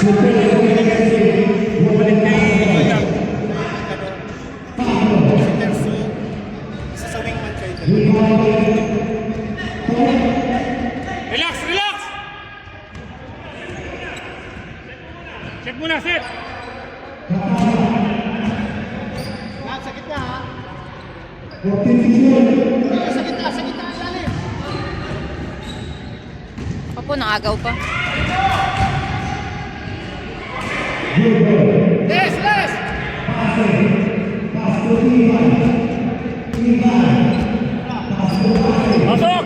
Bumalik kay Kuya. Si Terso, isa sa wingman kayo. Relax, relax! Set muna, set! Sa gitna ha. Sa gitna ang lalim. Opo, nakagaw pa. Les! Pasok!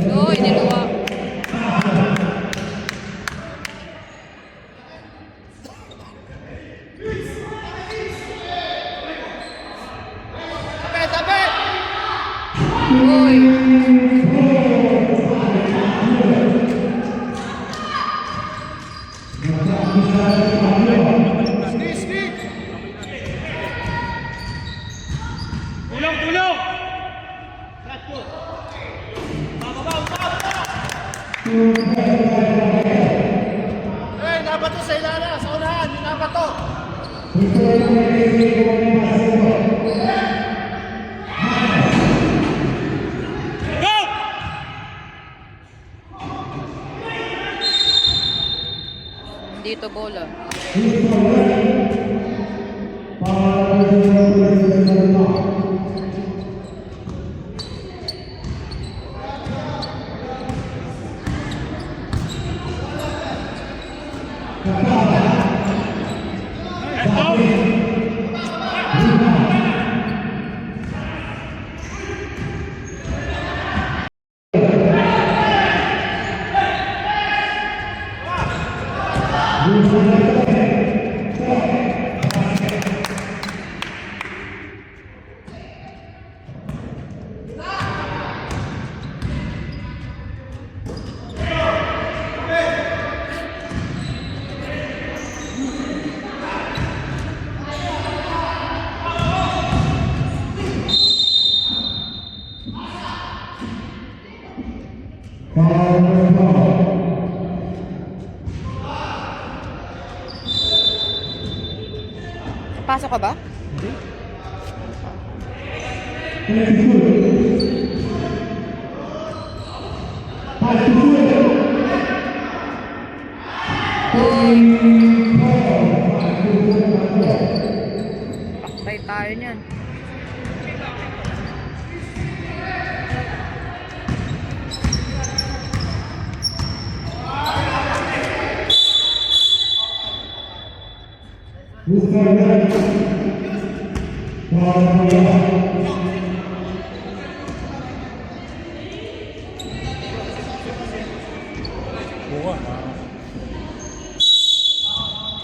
Uy, niluwa. Tabi! Uy. Sneak! Tulong, tulong! Nabato sa ilala, sa unahan, nabato. Go! Dito bola. Pasok ka ba? Pakbay tayo niyan.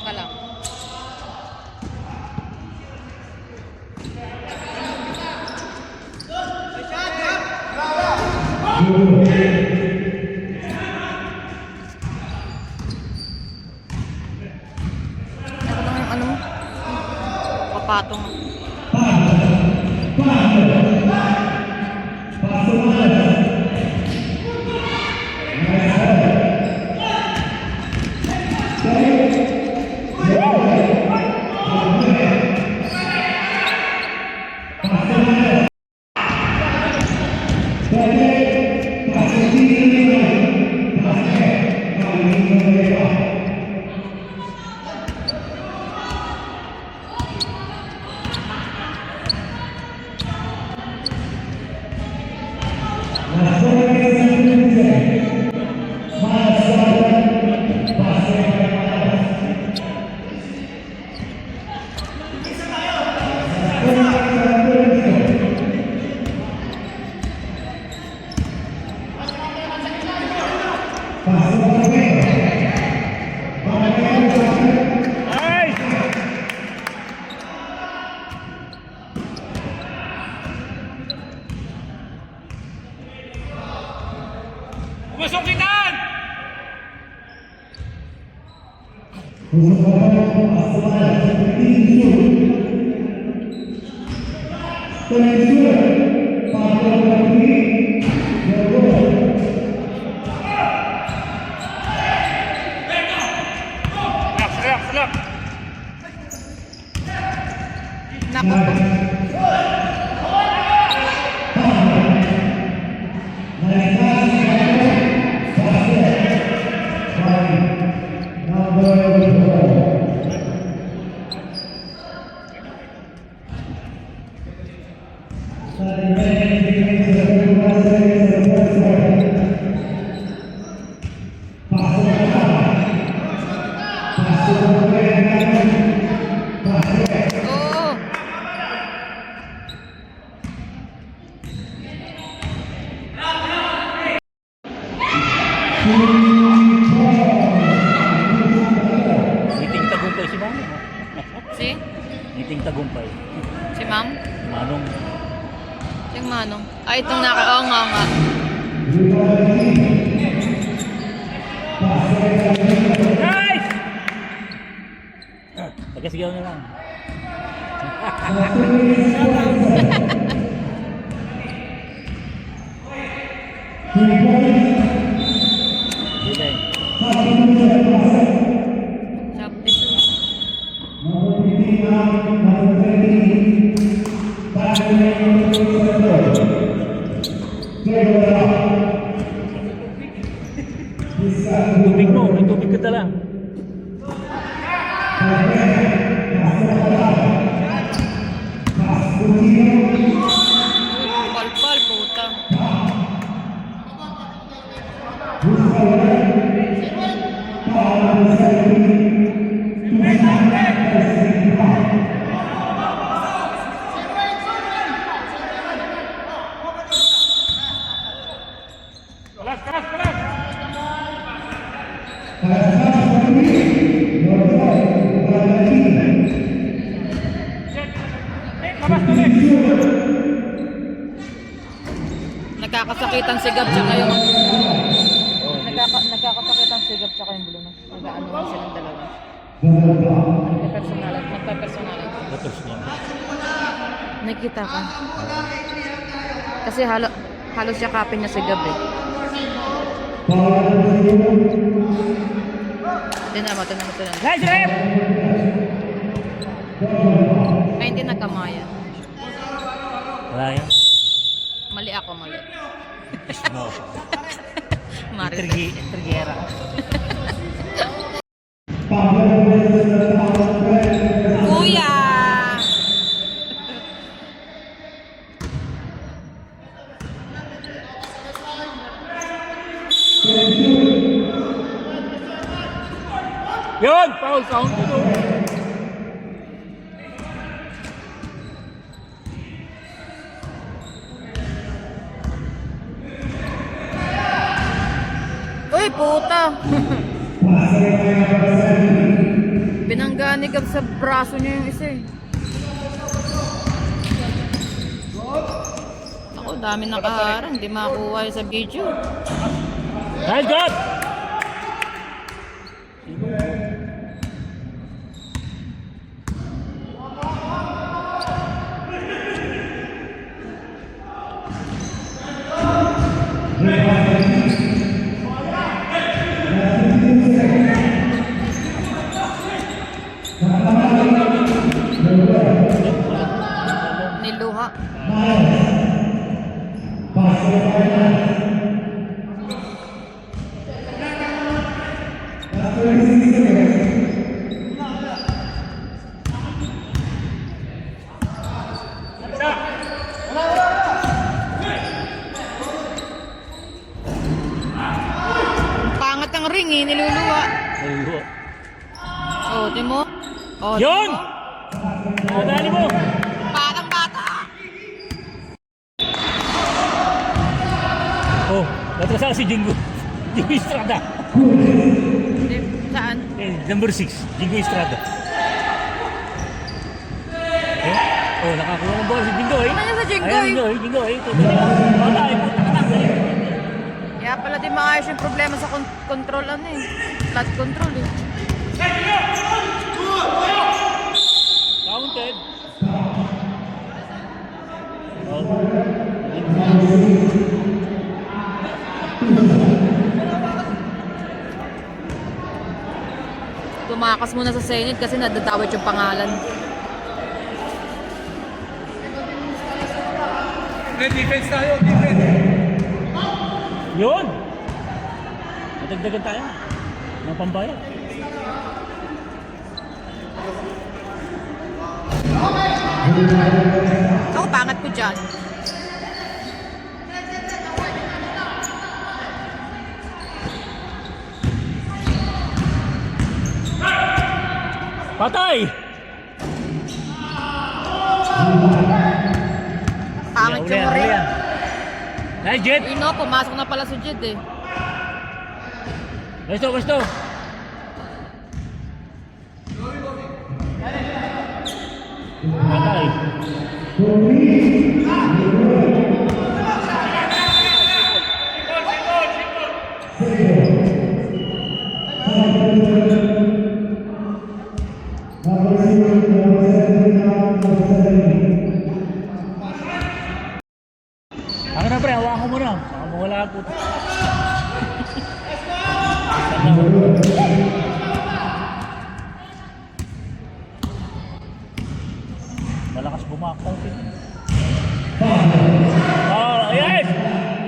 Ka lang. Ano lang yung ano mo? Papatong. Masukitan! Stop. Nako. Oo. Ngiting tagumpay si Manong. Si? Ngiting tagumpay. Si ma'am? Manong. Yung manong. Ay, itong naka... Oo nga nga. Nice! Pagkasigaw na lang. Bilay. Sabdi. Tubig mo, may tubig ka dala. Palpal, puta. Kalas, kalas, kalas! Kalas, kalas! Nagkakasakitan si Gab tsaka yung... Nagkakasakitan si Gab tsaka yung bulo na. Nag-ano na silang dalawa. Nagpa-personalan. Batos niya. Nakita ka. Kasi halos yakapin niya si Gab eh. Tinan mo. Nice rep! Ay, hindi nagkamaya. Wala yan. Mali ako. No. Maris. Intrigera. Kuya! Yun! Foul count. Uy, puta! Binangga ni Gab sa braso niya yung isa eh. Ako, dami nakaharang. Hindi makakuha yun sa video. Nice God! Niluha. Pangat ang ring eh, niluluwa. Ayun. Oh, di mo? Oh, Yun! Nadali mo! Parang bata. Oh, natrasal si Jingo. Jingo Estrada. Saan? Number 6, Jingo Estrada. Oh, nakakuha ng bola si Jingo eh. Ano sa Jingo Ayun, eh? Jingo eh. Oh, tayo po, nakanak. Kaya pala di maayos yung problema sa control ano eh. Flat control eh. Counted. Oh. Tumakas muna sa Senate kasi nadadawit yung pangalan. Defense tayo, defense. Yun! Matagdagan tayo. Ng pambayad. Ako, pangat ko dyan. Patay! Pangit yung Uli rin. yan. Nice, Jet! Yun o, pumasok na pala si Jed eh. Basto! Patay. Ako na pre, hawakan mo na. Baka mawala ako. Malakas bumaktaw. Oh, ayan!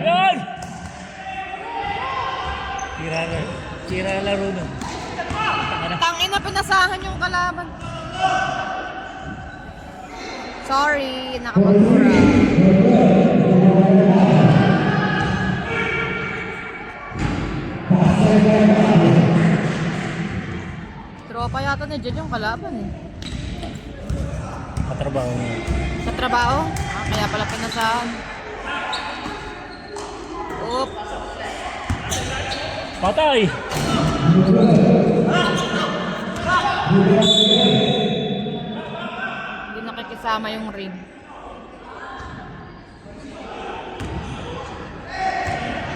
Ayan! Sira laro nun. Tangin na pinasahan yung kalaban. Sorry, nakapagmura. Tropa yata ni Jed yung kalaban eh. Katrabaho niya. Sa trabaho? Ah, kaya pala pinasahan. Oop. Patay! Hindi nakikisama yung ring.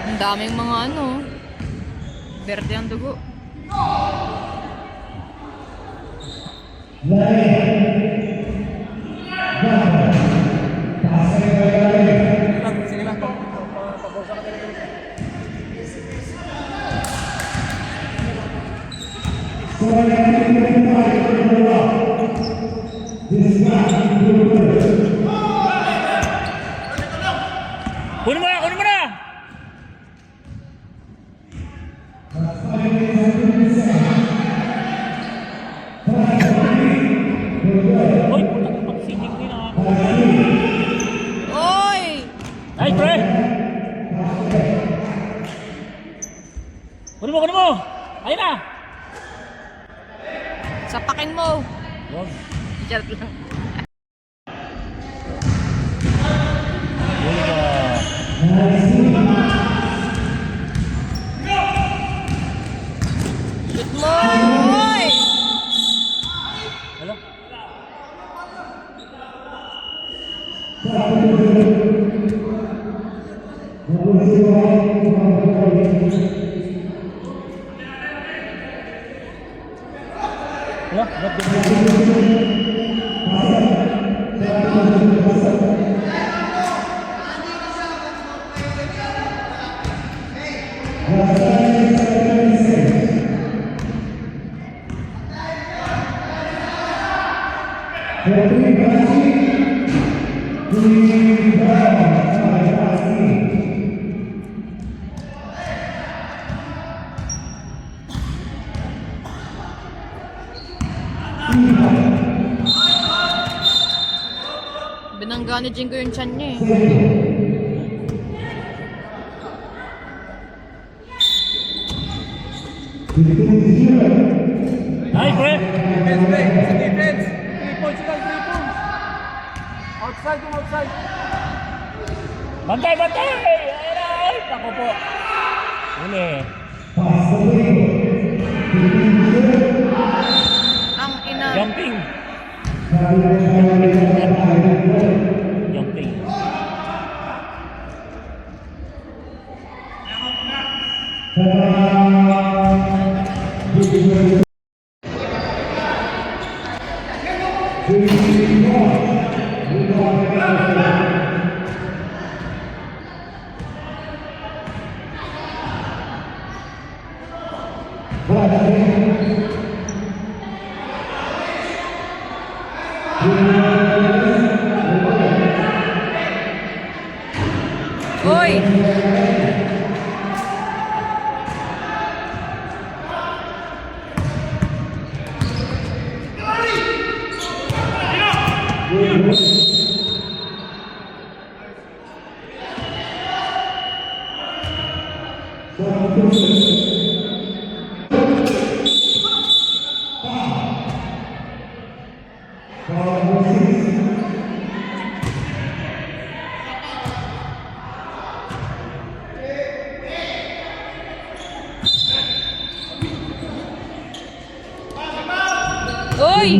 Ang daming mga ano. Berde ang dugo. Kunin mo na! Hoy, puta ka pag-singing din ako. Oy! Ay, pre! Kunin mo! Ayun na! Sapakin mo! Wag. Charot lang. Shoot mo! Oy! Hello? Hello? Binangga ni Jingo yung chan niya eh. Ay, pre! Defense. 3 points lang, 3 points. Outside yung outside. Bantay! Ay! Ako po. Uli. Ang ina. Jumping. Jumping. Uy! Uy!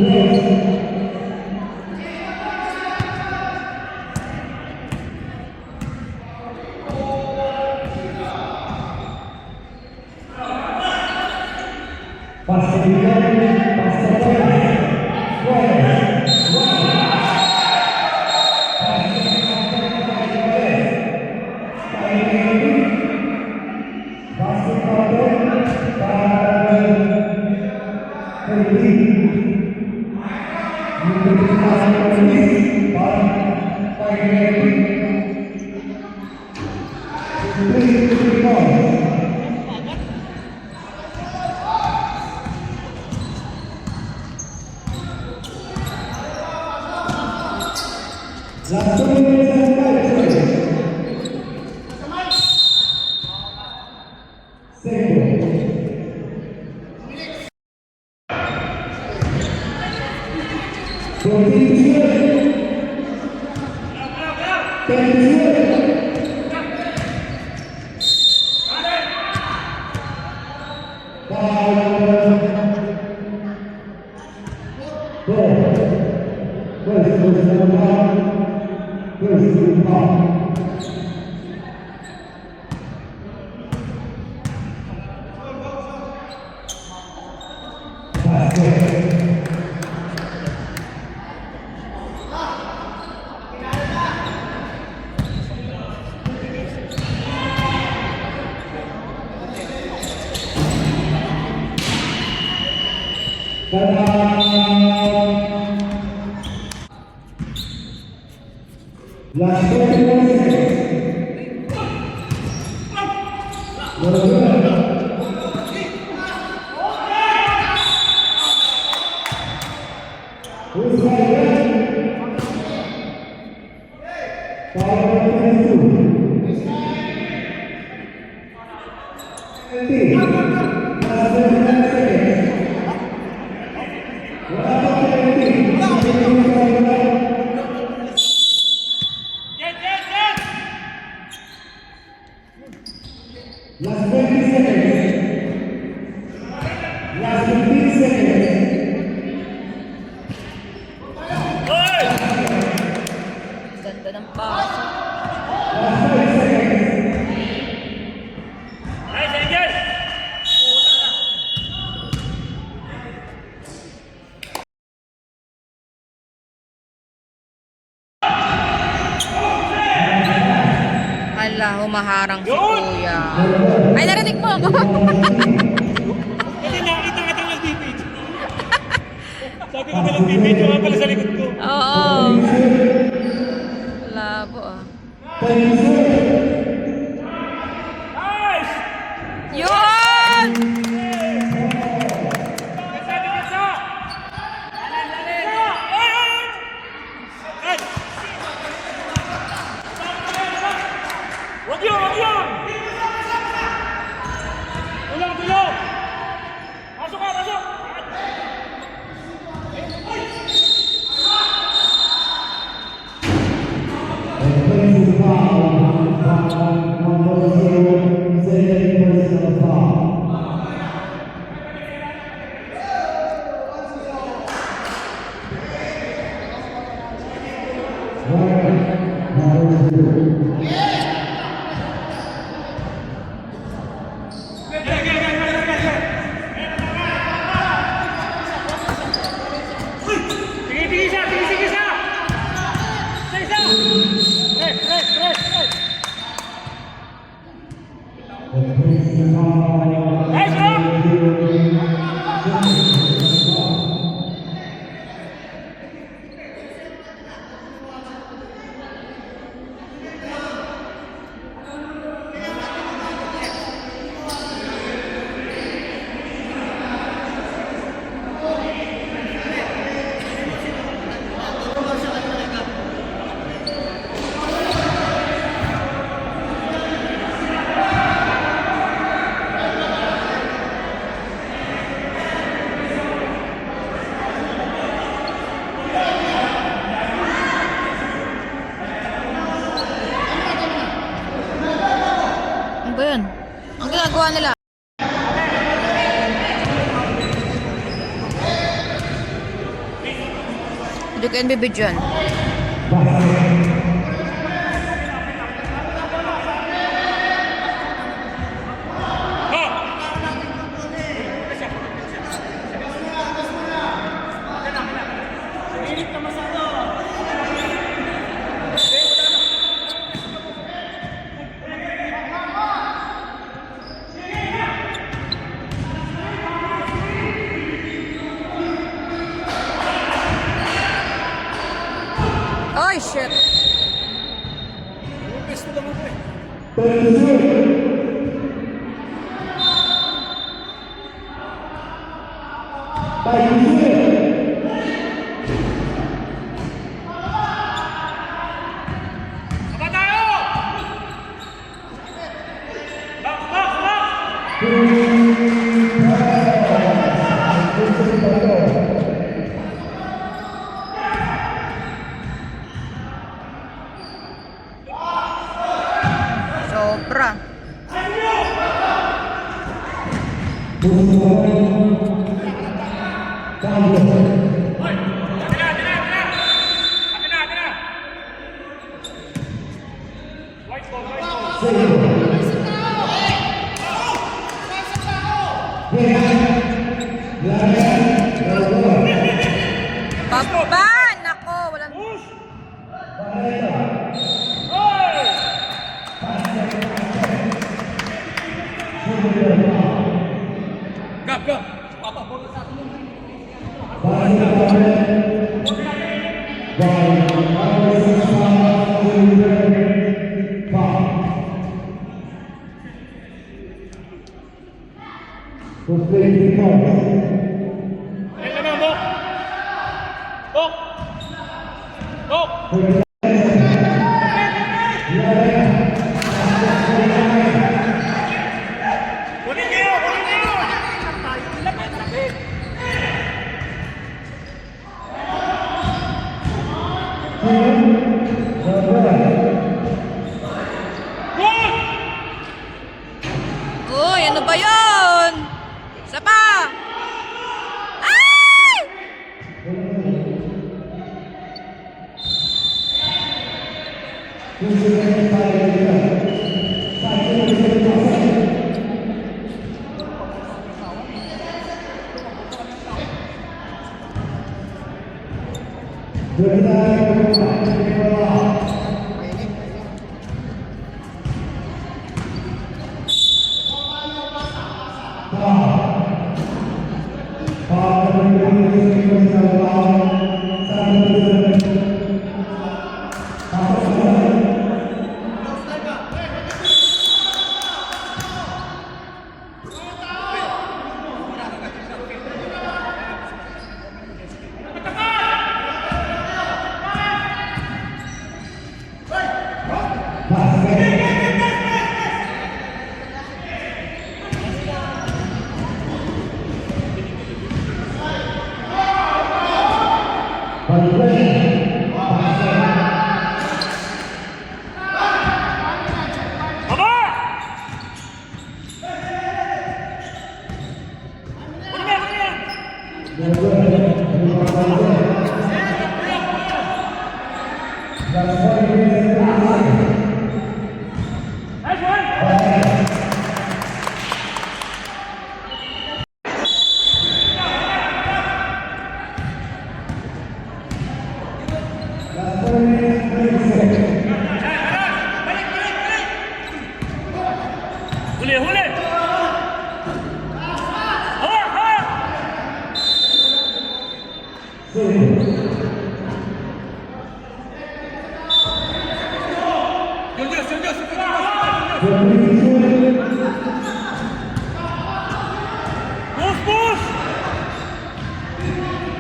Ganda ng pasa. Nice, Angel! Hala, humaharang si Kuya. Ay, narinig mo ako. Kasi nakita ka ng nag-video. Sabi ko ba nag-video nga pala sa likod ko. Oo. Labo ah. Nice! Yun! Sabi ka sa! Ay, ay! Ay! Wag yun, wag yun! Tulong, tulong! Pasok ka, pasok! Sige, isa! Sige, isa! Isa, isa! Press, press, press, press! Nice, bro! ginagawa nila? Hindi ko yan bibidyoan. Ay, shit. Gusto naman ko eh. Aba tayo! Back! Sobra. Atin na! White ball. Baba! Nako, walang... Push! Hoy! Gap, gap. Papa, bola sa atin. Ayun naman, Bok! Bok! Bok! Kunin niyo! Kunin niyo! Good! Uy, ano ba yun? Isa pa! Ay! Aba! Kunin niyo! Nice one! Huli! Huli! Hawa! Hawa! Julius, Julius. Push! Push!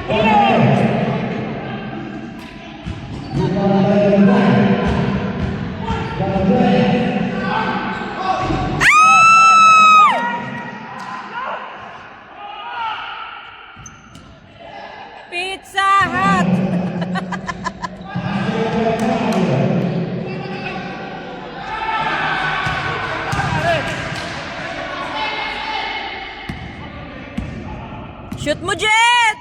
Huli! Pizza Hut! Shoot mo, Jet!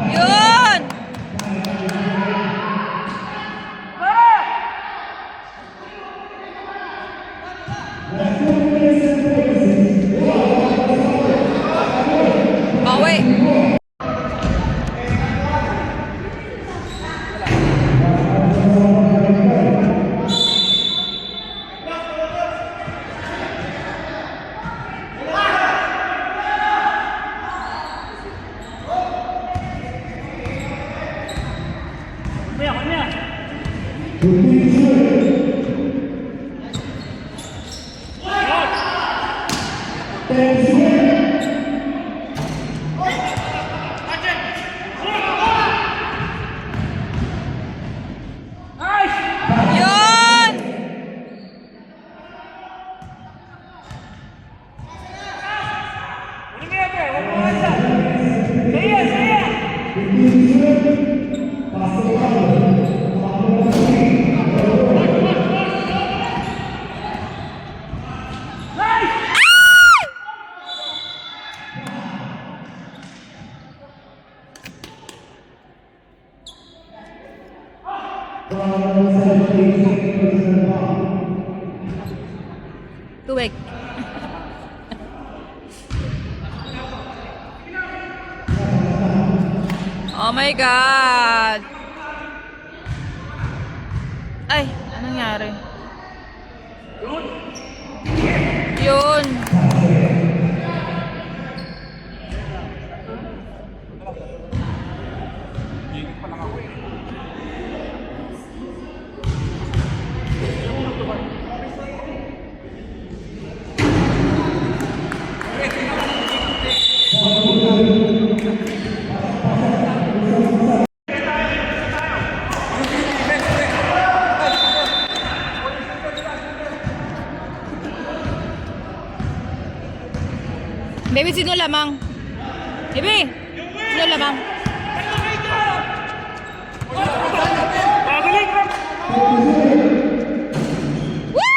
Yun! Bawi. Kuya, kuya. Yun! Ano kaya ba? Huwag mo nga siya. Saya, saya. Tuwek. Oh my God! Ay, anong nangyari? Yun! Baby, sino lamang? Baby! Sino lamang? Babalik ka. Woo!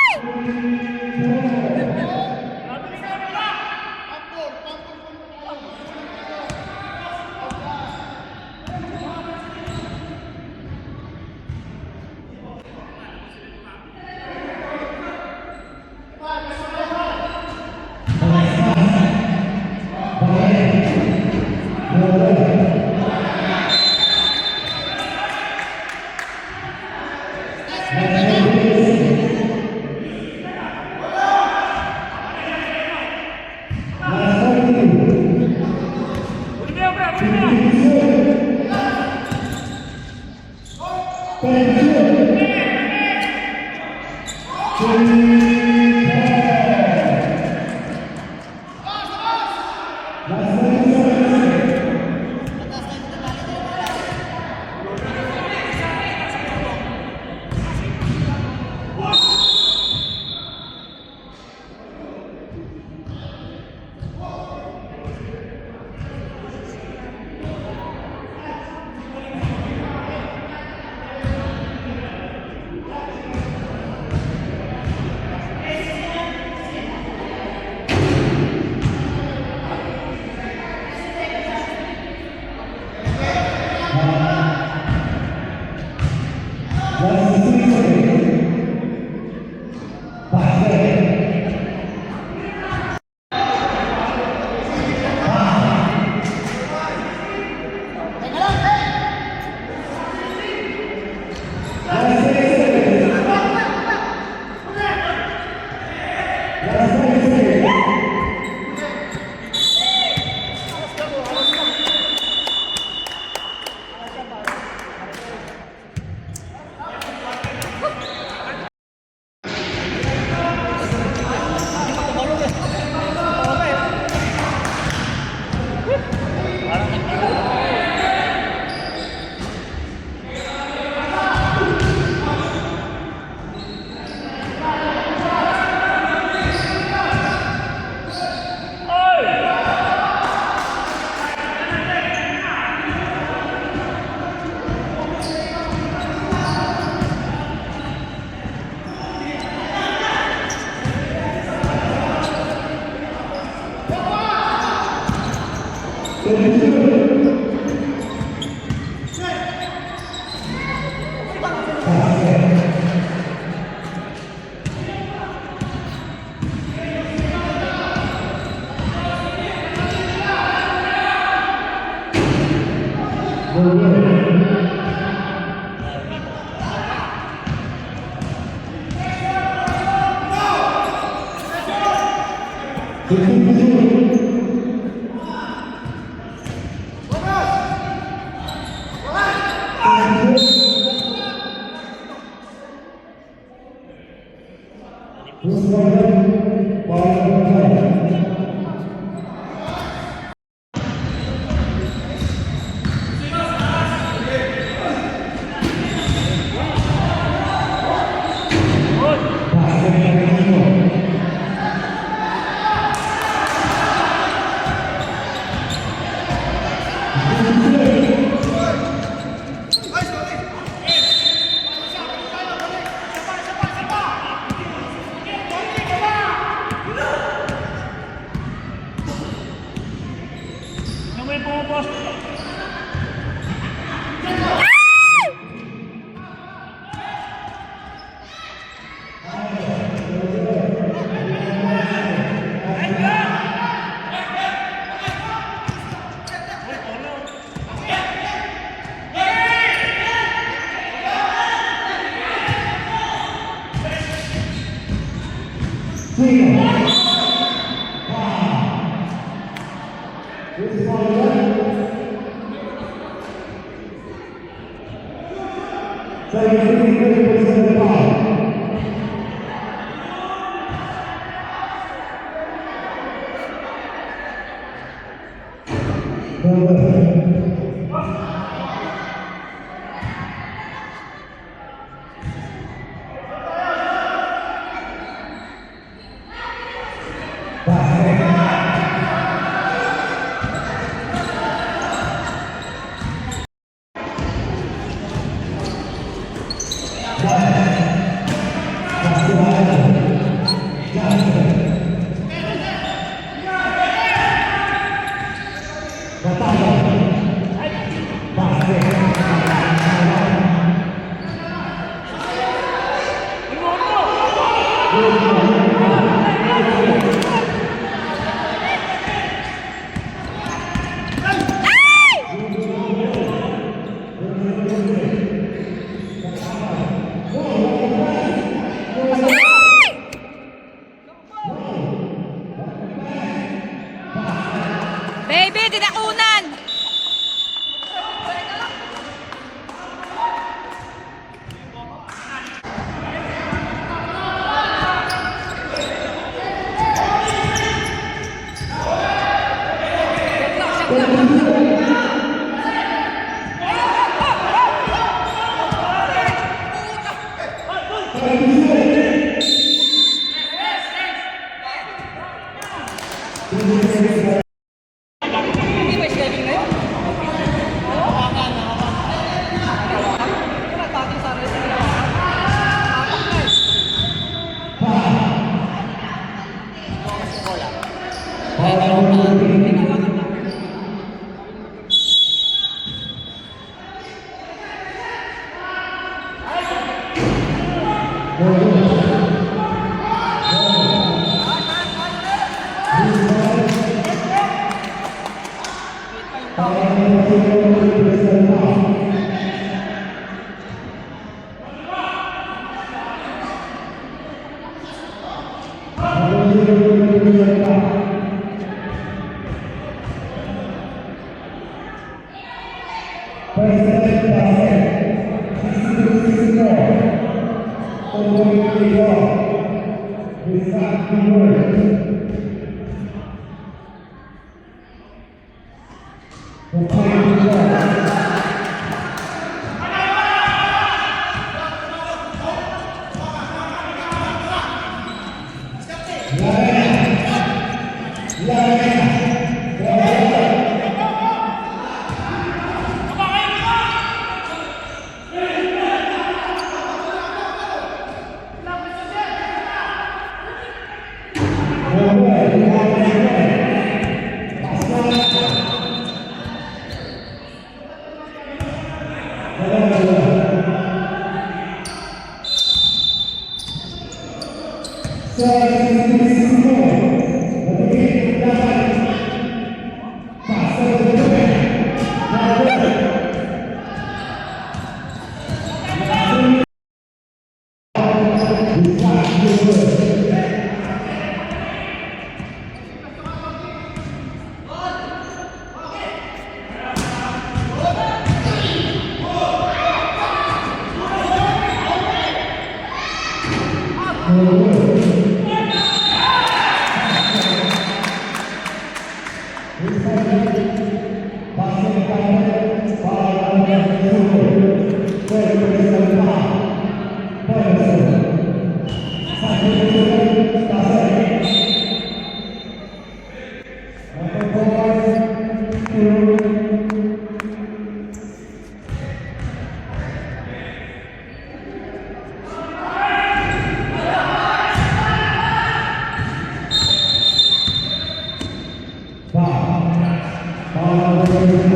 Ano may pumupost? Baby, dinakunan! Thank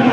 you.